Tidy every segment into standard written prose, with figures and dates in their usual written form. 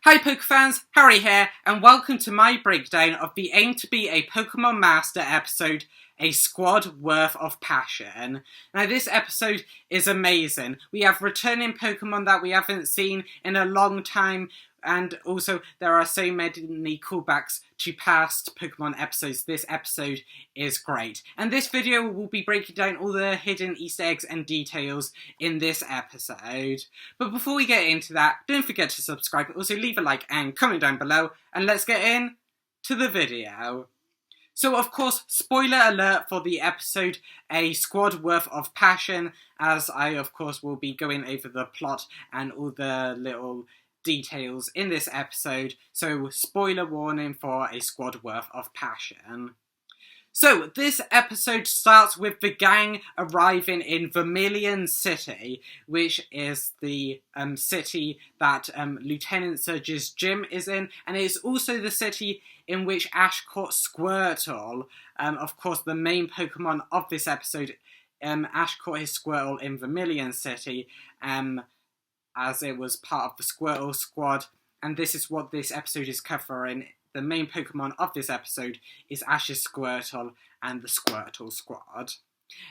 Hi Pokefans, Harry here, and welcome to my breakdown of the Aim to Be a Pokemon Master episode, A Squad Worth of Passion. Now this episode is amazing. We have returning Pokemon that we haven't seen in a long time, and also there are so many callbacks to past Pokemon episodes. This episode is great. And this video will be breaking down all the hidden Easter eggs and details in this episode. But before we get into that, don't forget to subscribe, also leave a like and comment down below, and let's get in to the video. So of course, spoiler alert for the episode, A Squad Worth of Passion, as I of course will be going over the plot and all the little details in this episode, so spoiler warning for A Squad Worth of Passion. So this episode starts with the gang arriving in Vermilion City, which is the city that Lieutenant Surge's gym is in, and it is also the city in which Ash caught Squirtle. Of course, the main Pokemon of this episode, Ash caught his Squirtle in Vermilion City, as it was part of the Squirtle Squad, and this is what this episode is covering. The main Pokemon of this episode is Ash's Squirtle and the Squirtle Squad.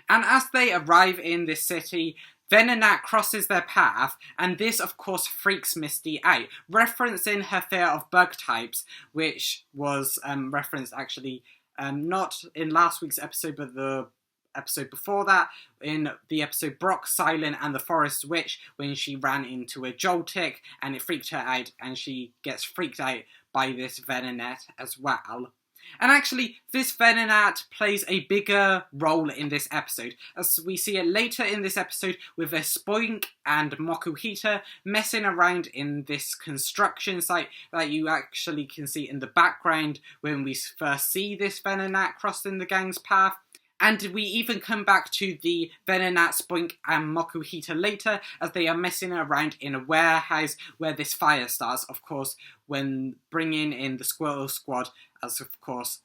And as they arrive in this city, Venonat crosses their path, and this of course freaks Misty out, referencing her fear of bug types, which was referenced actually not in last week's episode, but the episode before that, in the episode Brock, Silent and the Forest Witch, when she ran into a Joltik and it freaked her out, and she gets freaked out by this Venonat as well. And actually, this Venonat plays a bigger role in this episode, as we see it later in this episode with a Spoink and Mokuhita messing around in this construction site that you actually can see in the background when we first see this Venonat crossing the gang's path. And we even come back to the Venonat, Spoink and Mokuhita later, as they are messing around in a warehouse where this fire starts, of course, when bringing in the Squirtle Squad, as of course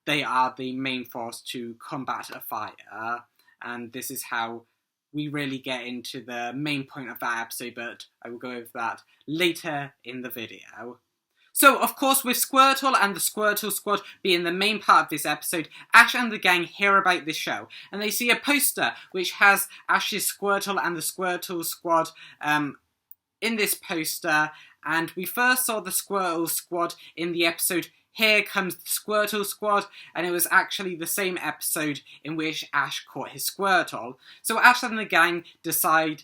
they are the main force to combat a fire. And this is how we really get into the main point of that episode, but I will go over that later in the video. So, of course, with Squirtle and the Squirtle Squad being the main part of this episode, Ash and the gang hear about this show, and they see a poster which has Ash's Squirtle and the Squirtle Squad in this poster, and we first saw the Squirtle Squad in the episode Here Comes the Squirtle Squad, and it was actually the same episode in which Ash caught his Squirtle. So Ash and the gang decide,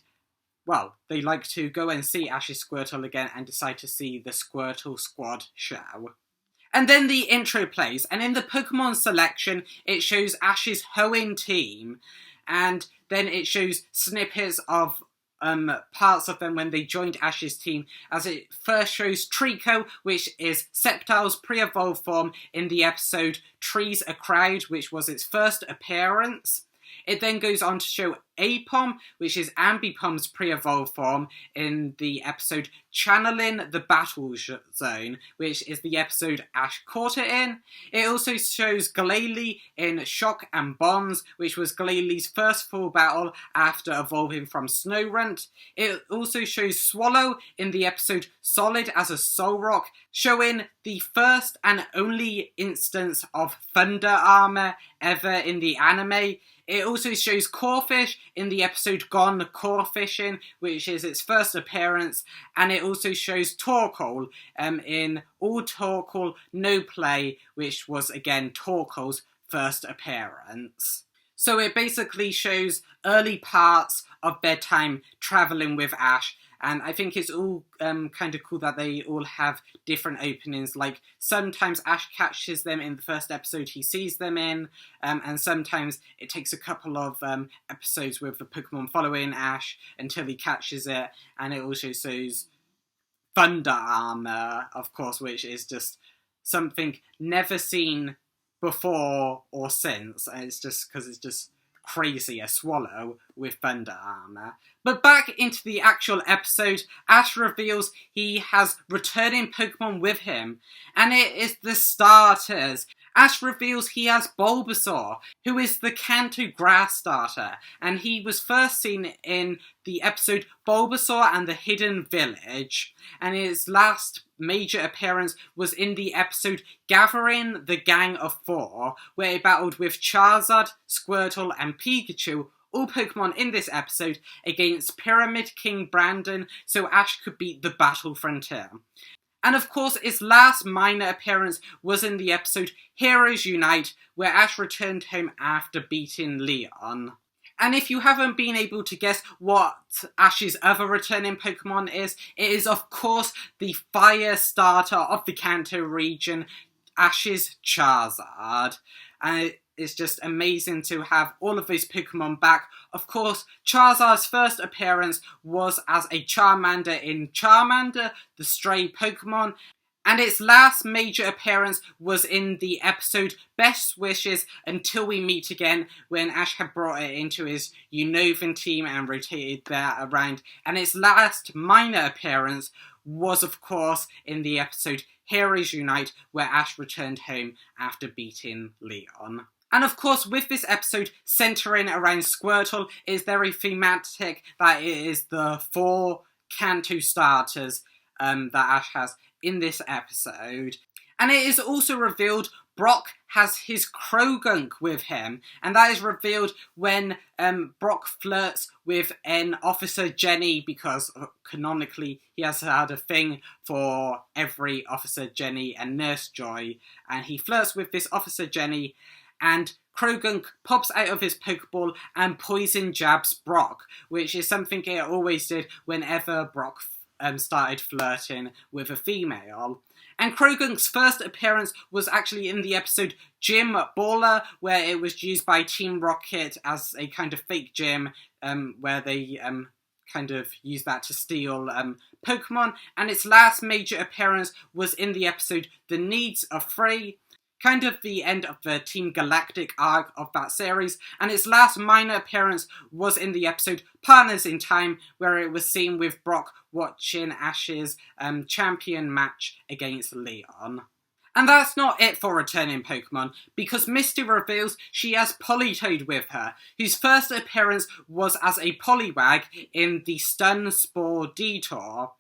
well, they like to go and see Ash's Squirtle again and decide to see the Squirtle Squad show. And then the intro plays, and in the Pokemon selection, it shows Ash's Hoenn team, and then it shows snippets of parts of them when they joined Ash's team, as it first shows Trico, which is Sceptile's pre-evolved form in the episode Trees a Crowd, which was its first appearance. It then goes on to show Apom, which is Ambipom's pre-evolved form in the episode Channeling the Battle Zone, which is the episode Ash caught it in. It also shows Glalie in Shock and Bonds, which was Glalie's first full battle after evolving from Snorunt. It also shows Swallow in the episode Solid as a Solrock, showing the first and only instance of Thunder Armor ever in the anime. It also shows Corphish in the episode Gone Corphishing, which is its first appearance, and it also shows Torkoal in All Torkoal No Play, which was again Torkoal's first appearance. So it basically shows early parts of bedtime travelling with Ash, and I think it's all kind of cool that they all have different openings. Like, sometimes Ash catches them in the first episode he sees them in, and sometimes it takes a couple of episodes with the Pokemon following Ash until he catches it, and it also shows Thunder Armor, of course, which is just something never seen before or since. It's just because it's just crazy, a Swallow with Thunder Armor. But back into the actual episode, Ash reveals he has returning Pokemon with him, and it is the starters. Ash reveals he has Bulbasaur, who is the Kanto grass starter, and he was first seen in the episode Bulbasaur and the Hidden Village, and his last major appearance was in the episode Gathering the Gang of Four, where he battled with Charizard, Squirtle and Pikachu, all Pokemon in this episode, against Pyramid King Brandon, so Ash could beat the Battle Frontier. And of course, his last minor appearance was in the episode Heroes Unite, where Ash returned home after beating Leon. And if you haven't been able to guess what Ash's other returning Pokemon is, it is of course the fire starter of the Kanto region, Ash's Charizard. And it's just amazing to have all of those Pokemon back. Of course, Charizard's first appearance was as a Charmander in Charmander, the Stray Pokemon, and its last major appearance was in the episode Best Wishes Until We Meet Again, when Ash had brought it into his Unova team and rotated that around. And its last minor appearance was, of course, in the episode Heroes Unite, where Ash returned home after beating Leon. And of course, with this episode centering around Squirtle, it is very thematic that it is the 4 Kanto starters that Ash has in this episode. And it is also revealed Brock has his Krogunk with him, and that is revealed when Brock flirts with an Officer Jenny, because canonically he has had a thing for every Officer Jenny and Nurse Joy, and he flirts with this Officer Jenny, and Krogunk pops out of his Pokeball and poison jabs Brock, which is something it always did whenever Brock started flirting with a female. And Krogunk's first appearance was actually in the episode Gym Baller, where it was used by Team Rocket as a kind of fake gym, where they kind of used that to steal Pokemon. And its last major appearance was in the episode The Needs Are Free, kind of the end of the Team Galactic arc of that series, and its last minor appearance was in the episode Partners in Time, where it was seen with Brock watching Ash's champion match against Leon. And that's not it for returning Pokemon, because Misty reveals she has Politoed with her, whose first appearance was as a Poliwag in the Stun Spore Detour.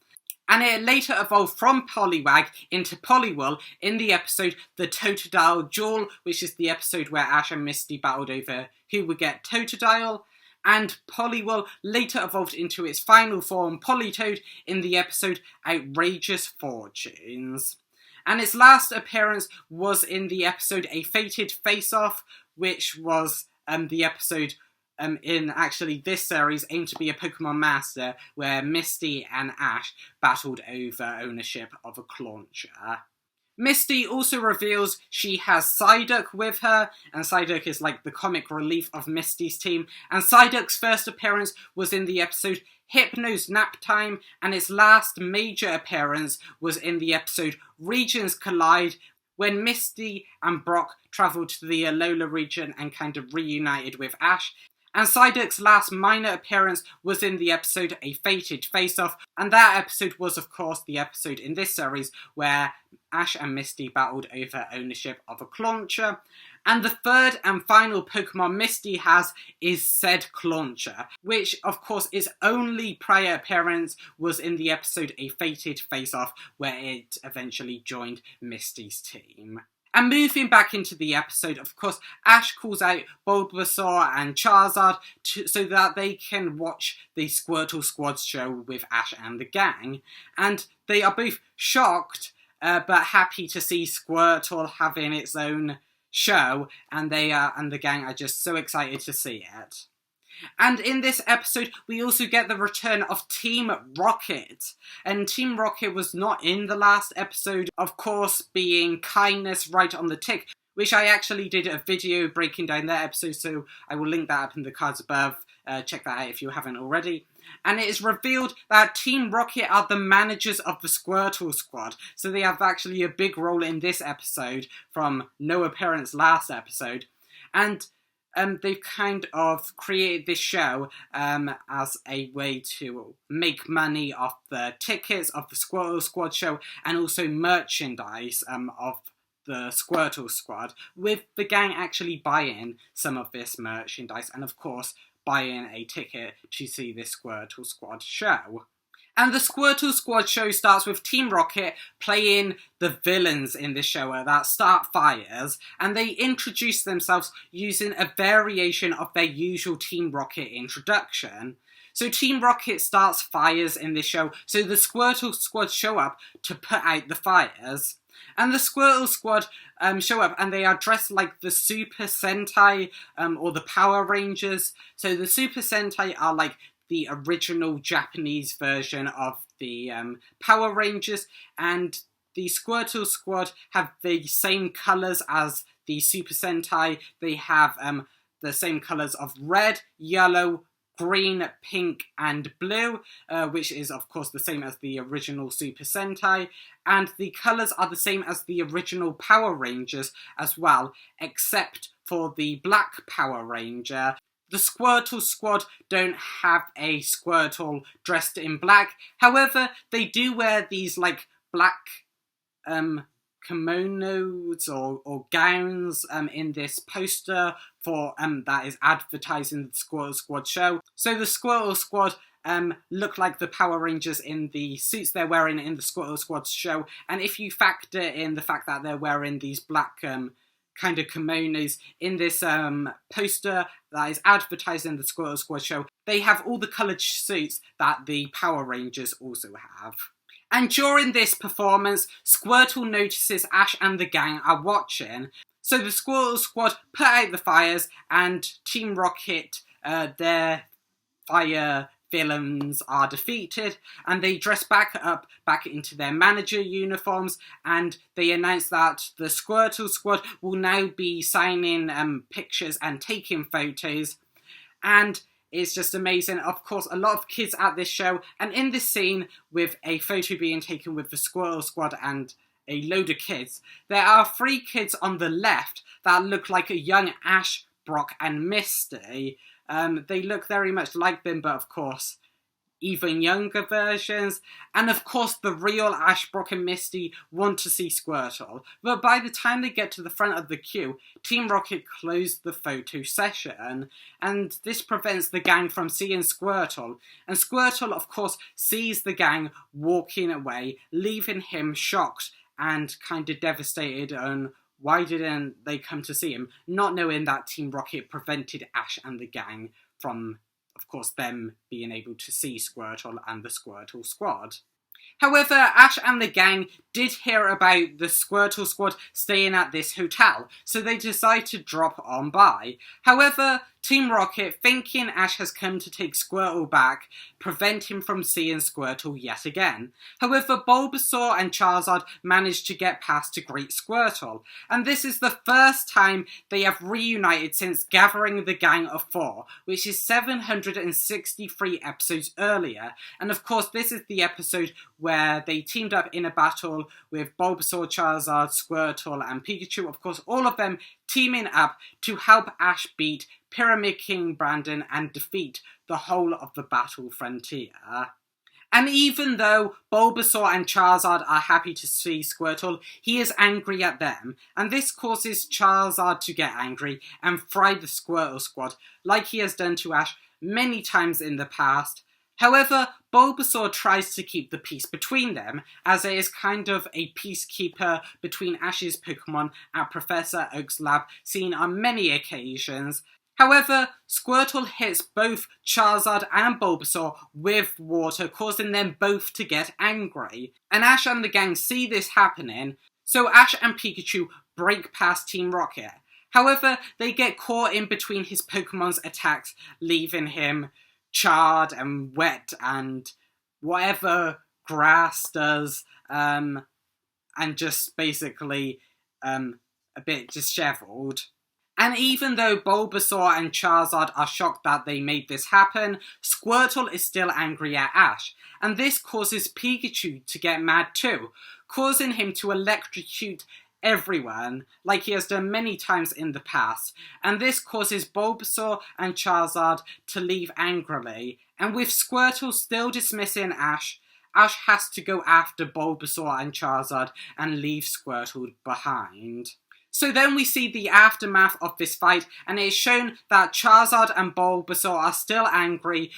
And it later evolved from Poliwag into Poliwhirl in the episode The Totodile Duel, which is the episode where Ash and Misty battled over who would get Totodile. And Poliwhirl later evolved into its final form, Politoed, in the episode Outrageous Fortunes. And its last appearance was in the episode A Fated Face-Off, which was the episode in actually this series aimed to be a Pokemon Master, where Misty and Ash battled over ownership of a Clauncher. Misty also reveals she has Psyduck with her, and Psyduck is like the comic relief of Misty's team, and Psyduck's first appearance was in the episode Hypno's Nap Time, and its last major appearance was in the episode Regions Collide, when Misty and Brock travelled to the Alola region and kind of reunited with Ash. And Psyduck's last minor appearance was in the episode A Fated Face-Off, and that episode was, of course, the episode in this series where Ash and Misty battled over ownership of a Clauncher. And the third and final Pokemon Misty has is said Clauncher, which, of course, its only prior appearance was in the episode A Fated Face-Off, where it eventually joined Misty's team. And moving back into the episode, of course, Ash calls out Bulbasaur and Charizard so that they can watch the Squirtle Squad show with Ash and the gang. And they are both shocked, but happy to see Squirtle having its own show, and the gang are just so excited to see it. And in this episode, we also get the return of Team Rocket. And Team Rocket was not in the last episode, of course, being kindness right on the tick, which I actually did a video breaking down that episode, so I will link that up in the cards above. Check that out if you haven't already. And it is revealed that Team Rocket are the managers of the Squirtle Squad, so they have actually a big role in this episode from no appearance last episode. And they've kind of created this show as a way to make money off the tickets of the Squirtle Squad show and also merchandise of the Squirtle Squad, with the gang actually buying some of this merchandise and, of course, buying a ticket to see this Squirtle Squad show. And the Squirtle Squad show starts with Team Rocket playing the villains in the show that start fires, and they introduce themselves using a variation of their usual Team Rocket introduction. So Team Rocket starts fires in this show, so the Squirtle Squad show up to put out the fires. And the Squirtle Squad show up, and they are dressed like the Super Sentai or the Power Rangers. So the Super Sentai are like the original Japanese version of the Power Rangers, and the Squirtle Squad have the same colours as the Super Sentai. They have the same colours of red, yellow, green, pink and blue, which is of course the same as the original Super Sentai, and the colours are the same as the original Power Rangers as well, except for the Black Power Ranger. The Squirtle Squad don't have a Squirtle dressed in black, however they do wear these like black kimonos or gowns in this poster for that is advertising the Squirtle Squad show. So the Squirtle Squad look like the Power Rangers in the suits they're wearing in the Squirtle Squad show, and if you factor in the fact that they're wearing these black kind of kimonos in this poster that is advertising the Squirtle Squad show, they have all the coloured suits that the Power Rangers also have. And during this performance, Squirtle notices Ash and the gang are watching, so the Squirtle Squad put out the fires, and Team Rocket, their fire villains are defeated, and they dress back into their manager uniforms, and they announce that the Squirtle Squad will now be signing pictures and taking photos, and it's just amazing. Of course, a lot of kids at this show, and in this scene with a photo being taken with the Squirtle Squad and a load of kids, there are 3 kids on the left that look like a young Ash, Brock and Misty. They look very much like them, but of course, even younger versions. And of course, the real Ash, Brock and Misty want to see Squirtle. But by the time they get to the front of the queue, Team Rocket closed the photo session, and this prevents the gang from seeing Squirtle. And Squirtle, of course, sees the gang walking away, leaving him shocked and kind of devastated on why didn't they come to see him, not knowing that Team Rocket prevented Ash and the gang from, of course, them being able to see Squirtle and the Squirtle Squad. However, Ash and the gang did hear about the Squirtle Squad staying at this hotel, so they decide to drop on by. However, Team Rocket, thinking Ash has come to take Squirtle back, prevent him from seeing Squirtle yet again. However, Bulbasaur and Charizard manage to get past to greet Squirtle, and this is the first time they have reunited since gathering the gang of 4, which is 763 episodes earlier, and of course this is the episode where they teamed up in a battle with Bulbasaur, Charizard, Squirtle and Pikachu, of course all of them teaming up to help Ash beat Pyramid King Brandon and defeat the whole of the Battle Frontier. And even though Bulbasaur and Charizard are happy to see Squirtle, he is angry at them, and this causes Charizard to get angry and fry the Squirtle Squad, like he has done to Ash many times in the past. However, Bulbasaur tries to keep the peace between them, as it is kind of a peacekeeper between Ash's Pokemon at Professor Oak's lab, seen on many occasions. However, Squirtle hits both Charizard and Bulbasaur with water, causing them both to get angry. And Ash and the gang see this happening, so Ash and Pikachu break past Team Rocket. However, they get caught in between his Pokemon's attacks, leaving him charred and wet and whatever grass does, and just basically a bit dishevelled. And even though Bulbasaur and Charizard are shocked that they made this happen, Squirtle is still angry at Ash, and this causes Pikachu to get mad too, causing him to electrocute everyone, like he has done many times in the past, and this causes Bulbasaur and Charizard to leave angrily, and with Squirtle still dismissing Ash, Ash has to go after Bulbasaur and Charizard and leave Squirtle behind. So then we see the aftermath of this fight, and it is shown that Charizard and Bulbasaur are still angry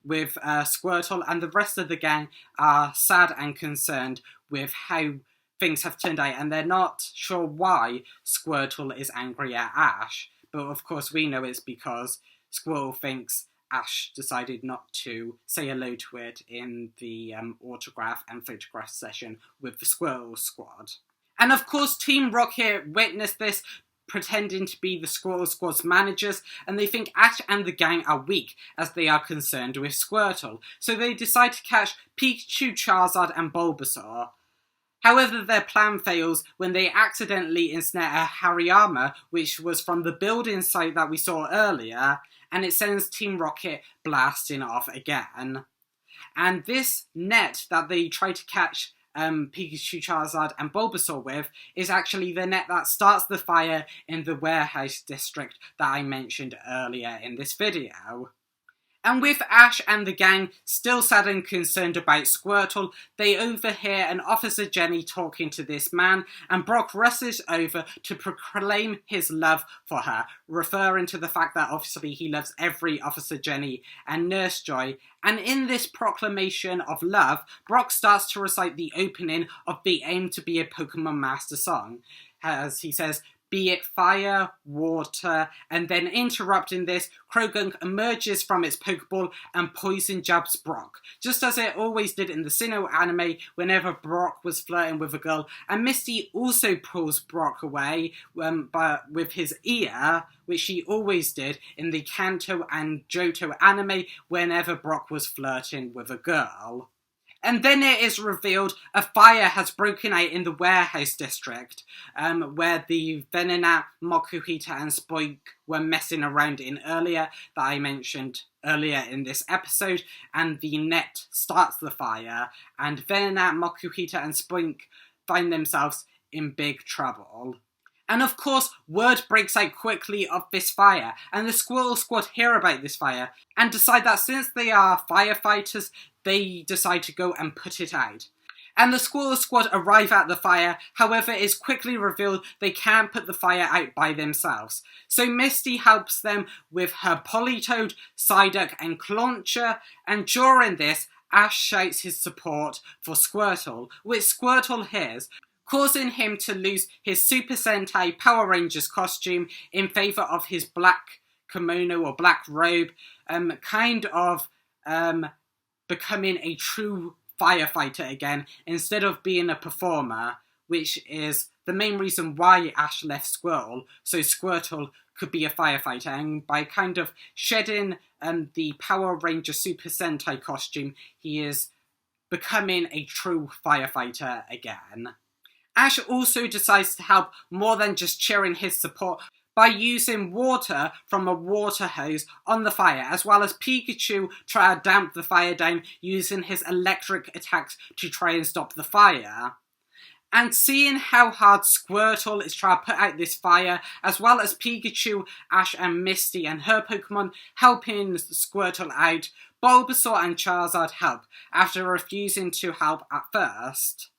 with Squirtle, and the rest of the gang are sad and concerned with how things have turned out, and they're not sure why Squirtle is angry at Ash. But of course we know it's because Squirtle thinks Ash decided not to say hello to it in the autograph and photograph session with the Squirtle Squad. And of course Team Rocket witnessed this, pretending to be the Squirtle Squad's managers, and they think Ash and the gang are weak as they are concerned with Squirtle. So they decide to catch Pikachu, Charizard and Bulbasaur. However, their plan fails when they accidentally ensnare a Hariyama, which was from the building site that we saw earlier, and it sends Team Rocket blasting off again. And this net that they try to catch Pikachu, Charizard and Bulbasaur with is actually the net that starts the fire in the warehouse district that I mentioned earlier in this video. And with Ash and the gang still sad and concerned about Squirtle, they overhear an Officer Jenny talking to this man, and Brock rushes over to proclaim his love for her, referring to the fact that obviously he loves every Officer Jenny and Nurse Joy. And in this proclamation of love, Brock starts to recite the opening of the Aim to be a Pokemon Master song, as he says, "Be it fire, water," and then interrupting this, Krogunk emerges from its Pokeball and poison jabs Brock, just as it always did in the Sinnoh anime whenever Brock was flirting with a girl, and Misty also pulls Brock away with his ear, which she always did in the Kanto and Johto anime whenever Brock was flirting with a girl. And then it is revealed a fire has broken out in the warehouse district, where the Venonat, Mokuhita and Spoink were messing around in earlier, that I mentioned earlier in this episode, and the net starts the fire, and Venonat, Mokuhita and Spoink find themselves in big trouble. And of course, word breaks out quickly of this fire, and the Squirtle Squad hear about this fire, and decide that since they are firefighters, they decide to go and put it out. And the Squirtle Squad arrive at the fire, however it is quickly revealed they can't put the fire out by themselves. So Misty helps them with her Politoed, Psyduck and Clauncher, and during this, Ash shouts his support for Squirtle, which Squirtle hears, causing him to lose his Super Sentai Power Rangers costume in favour of his black kimono or black robe, becoming a true firefighter again instead of being a performer, which is the main reason why Ash left Squirtle, so Squirtle could be a firefighter, and by kind of shedding the Power Ranger Super Sentai costume, he is becoming a true firefighter again. Ash also decides to help more than just cheering his support by using water from a water hose on the fire, as well as Pikachu try to damp the fire down using his electric attacks to try and stop the fire. And seeing how hard Squirtle is trying to put out this fire, as well as Pikachu, Ash and Misty and her Pokemon helping Squirtle out, Bulbasaur and Charizard help, after refusing to help at first.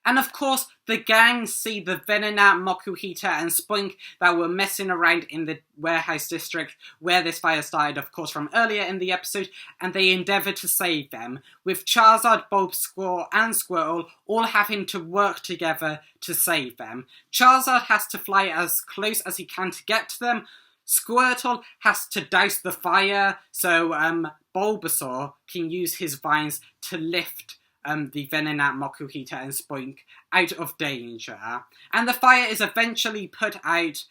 And of course, the gang see the Venonat, Mokuhita and Spoink that were messing around in the warehouse district where this fire started, of course, from earlier in the episode, and they endeavour to save them, with Charizard, Bulbasaur and Squirtle all having to work together to save them. Charizard has to fly as close as he can to get to them. Squirtle has to douse the fire, so Bulbasaur can use his vines to lift the Venonat, Mokuhita and Spoink out of danger. And the fire is eventually put out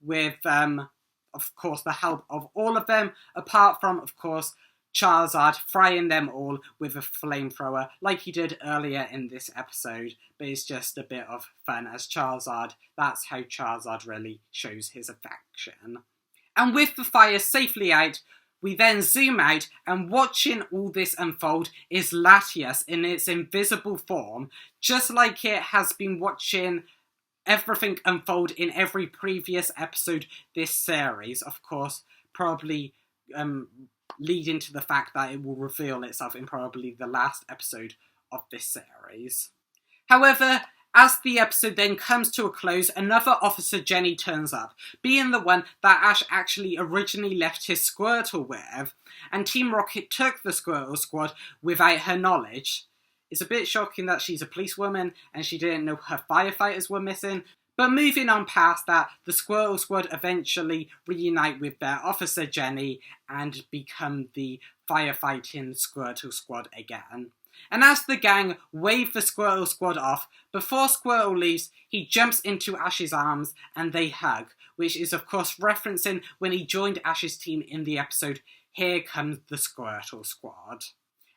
with, of course, the help of all of them, apart from, of course, Charizard frying them all with a flamethrower, like he did earlier in this episode. But it's just a bit of fun as Charizard. That's how Charizard really shows his affection. And with the fire safely out, we then zoom out, and watching all this unfold is Latias in its invisible form, just like it has been watching everything unfold in every previous episode this series. Of course, probably leading to the fact that it will reveal itself in probably the last episode of this series. However, as the episode then comes to a close, another Officer Jenny turns up, being the one that Ash actually originally left his Squirtle with, and Team Rocket took the Squirtle Squad without her knowledge. It's a bit shocking that she's a policewoman and she didn't know her firefighters were missing, but moving on past that, the Squirtle Squad eventually reunite with their Officer Jenny and become the firefighting Squirtle Squad again. And as the gang wave the Squirtle Squad off, before Squirtle leaves, he jumps into Ash's arms and they hug, which is of course referencing when he joined Ash's team in the episode Here Comes the Squirtle Squad.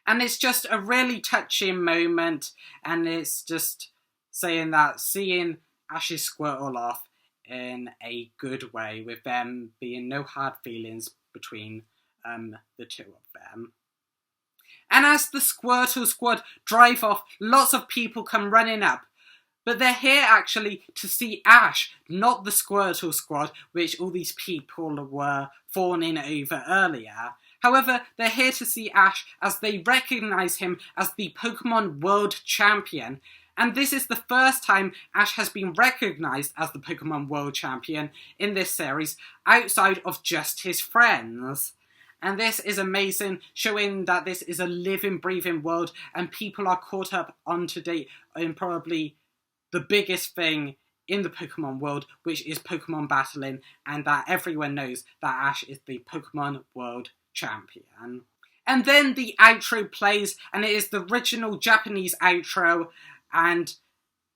And it's just a really touching moment, and it's just saying that seeing Ash's Squirtle off in a good way, with them being no hard feelings between the two of them. And as the Squirtle Squad drive off, lots of people come running up. But they're here actually to see Ash, not the Squirtle Squad, which all these people were fawning over earlier. However, they're here to see Ash as they recognise him as the Pokemon World Champion. And this is the first time Ash has been recognised as the Pokemon World Champion in this series, outside of just his friends. And this is amazing, showing that this is a living, breathing world and people are caught up on to date in probably the biggest thing in the Pokemon world, which is Pokemon battling, and that everyone knows that Ash is the Pokemon World Champion. And then the outro plays, and it is the original Japanese outro, and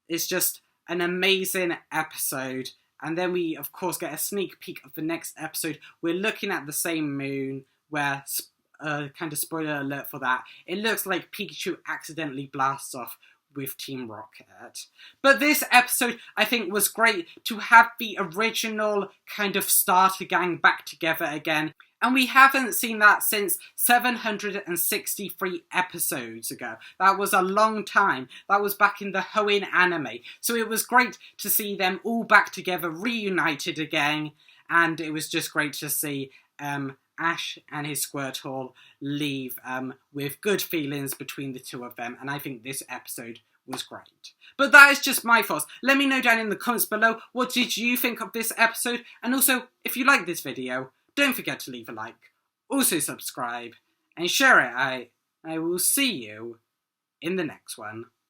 it's just an amazing episode. And then we, of course, get a sneak peek of the next episode. We're looking at the same moon, where, kind of spoiler alert for that, it looks like Pikachu accidentally blasts off with Team Rocket. But this episode, I think, was great to have the original kind of starter gang back together again. And we haven't seen that since 763 episodes ago. That was a long time. That was back in the Hoenn anime. So it was great to see them all back together, reunited again. And it was just great to see Ash and his Squirtle leave with good feelings between the two of them. And I think this episode was great. But that is just my thoughts. Let me know down in the comments below, what did you think of this episode? And also, if you like this video, don't forget to leave a like, also subscribe, and share it out. I will see you in the next one.